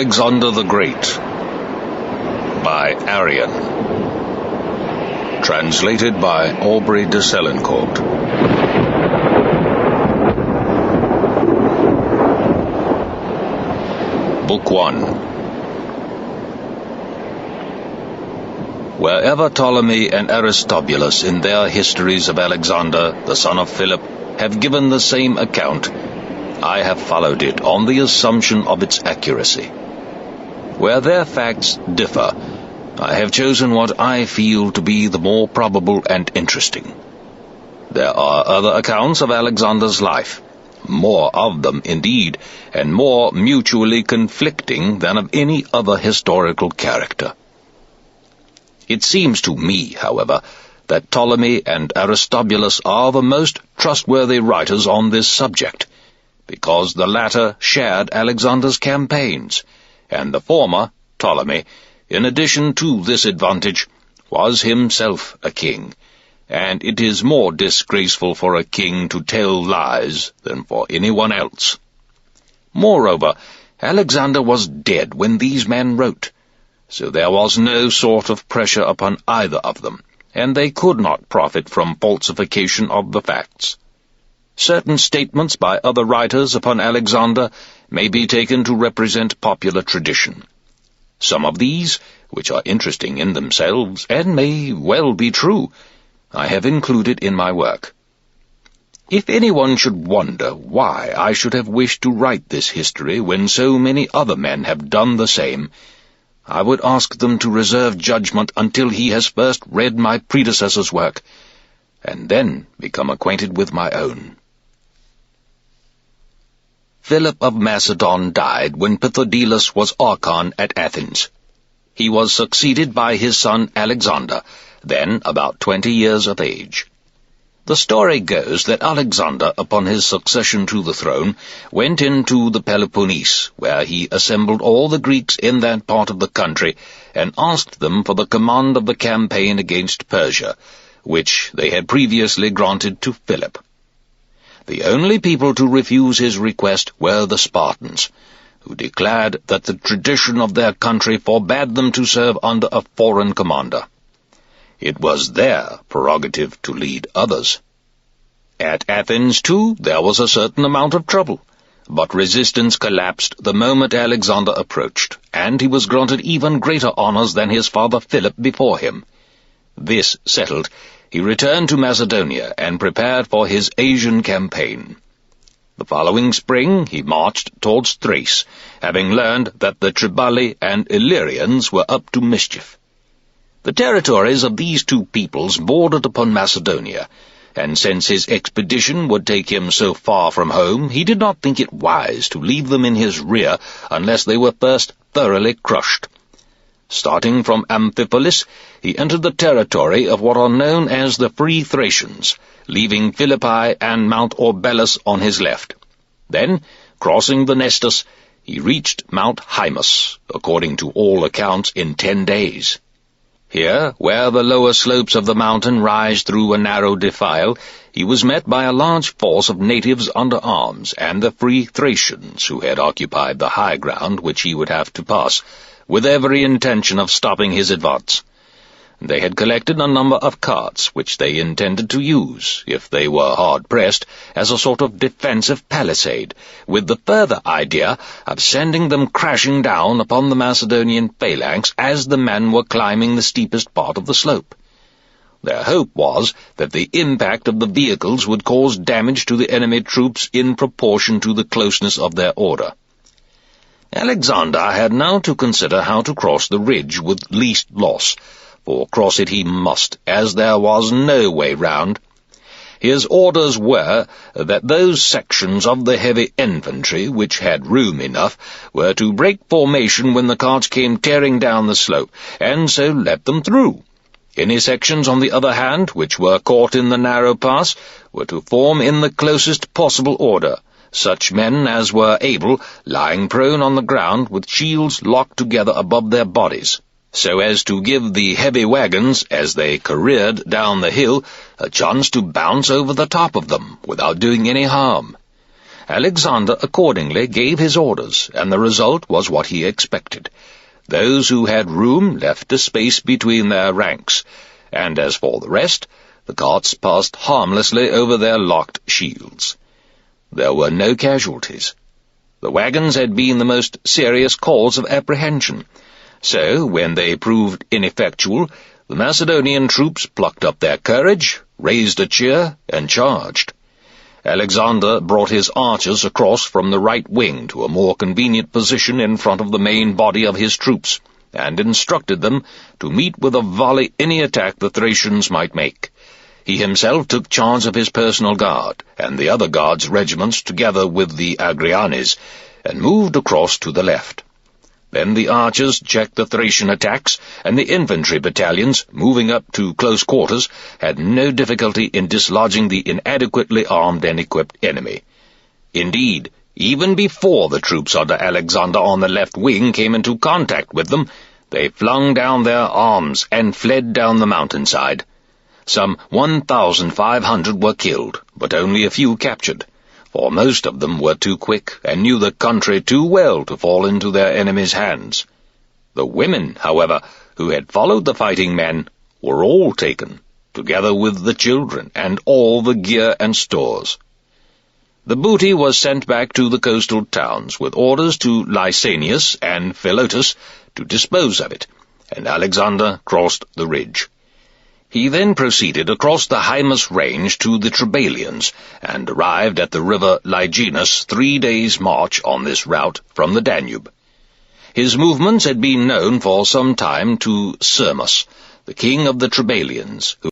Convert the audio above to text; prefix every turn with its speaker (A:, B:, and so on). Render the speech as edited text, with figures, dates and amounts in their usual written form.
A: Alexander the Great by Arrian. Translated by Aubrey de Selencourt. Book 1. Wherever Ptolemy and Aristobulus in their histories of Alexander, the son of Philip, have given the same account, I have followed it on the assumption of its accuracy. Where their facts differ, I have chosen what I feel to be the more probable and interesting. There are other accounts of Alexander's life, more of them indeed, and more mutually conflicting than of any other historical character. It seems to me, however, that Ptolemy and Aristobulus are the most trustworthy writers on this subject, because the latter shared Alexander's campaigns, and the former, Ptolemy, in addition to this advantage, was himself a king, and it is more disgraceful for a king to tell lies than for anyone else. Moreover, Alexander was dead when these men wrote, so there was no sort of pressure upon either of them, and they could not profit from falsification of the facts. Certain statements by other writers upon Alexander may be taken to represent popular tradition. Some of these, which are interesting in themselves, and may well be true, I have included in my work. If anyone should wonder why I should have wished to write this history when so many other men have done the same, I would ask them to reserve judgment until he has first read my predecessor's work, and then become acquainted with my own. Philip of Macedon died when Pythodilus was archon at Athens. He was succeeded by his son Alexander, then about 20 years of age. The story goes that Alexander, upon his succession to the throne, went into the Peloponnese, where he assembled all the Greeks in that part of the country, and asked them for the command of the campaign against Persia, which they had previously granted to Philip. The only people to refuse his request were the Spartans, who declared that the tradition of their country forbade them to serve under a foreign commander. It was their prerogative to lead others. At Athens, too, there was a certain amount of trouble, but resistance collapsed the moment Alexander approached, and he was granted even greater honors than his father Philip before him. This settled, he returned to Macedonia and prepared for his Asian campaign. The following spring he marched towards Thrace, having learned that the Triballi and Illyrians were up to mischief. The territories of these two peoples bordered upon Macedonia, and since his expedition would take him so far from home, he did not think it wise to leave them in his rear unless they were first thoroughly crushed. Starting from Amphipolis, he entered the territory of what are known as the Free Thracians, leaving Philippi and Mount Orbelus on his left. Then, crossing the Nestus, he reached Mount Hymus, according to all accounts, in 10 days. Here, where the lower slopes of the mountain rise through a narrow defile, he was met by a large force of natives under arms, and the Free Thracians, who had occupied the high ground which he would have to pass, with every intention of stopping his advance. They had collected a number of carts, which they intended to use, if they were hard-pressed, as a sort of defensive palisade, with the further idea of sending them crashing down upon the Macedonian phalanx as the men were climbing the steepest part of the slope. Their hope was that the impact of the vehicles would cause damage to the enemy troops in proportion to the closeness of their order. Alexander had now to consider how to cross the ridge with least loss, for cross it he must, as there was no way round. His orders were that those sections of the heavy infantry which had room enough were to break formation when the carts came tearing down the slope, and so let them through. Any sections, on the other hand, which were caught in the narrow pass, were to form in the closest possible order, such men as were able, lying prone on the ground with shields locked together above their bodies, so as to give the heavy wagons, as they careered down the hill, a chance to bounce over the top of them without doing any harm. Alexander accordingly gave his orders, and the result was what he expected. Those who had room left a space between their ranks, and as for the rest, the Goths passed harmlessly over their locked shields. There were no casualties. The wagons had been the most serious cause of apprehension, so when they proved ineffectual, the Macedonian troops plucked up their courage, raised a cheer, and charged. Alexander brought his archers across from the right wing to a more convenient position in front of the main body of his troops, and instructed them to meet with a volley any attack the Thracians might make. He himself took charge of his personal guard, and the other guards' regiments together with the Arrianes, and moved across to the left. Then the archers checked the Thracian attacks, and the infantry battalions, moving up to close quarters, had no difficulty in dislodging the inadequately armed and equipped enemy. Indeed, even before the troops under Alexander on the left wing came into contact with them, they flung down their arms and fled down the mountainside. Some 1,500 were killed, but only a few captured, for most of them were too quick and knew the country too well to fall into their enemies' hands. The women, however, who had followed the fighting men, were all taken, together with the children and all the gear and stores. The booty was sent back to the coastal towns with orders to Lysanias and Philotas to dispose of it, and Alexander crossed the ridge. He then proceeded across the Hymus range to the Trebalians, and arrived at the river Lyginus 3 days' march on this route from the Danube. His movements had been known for some time to Sirmus, the king of the Trebalians, who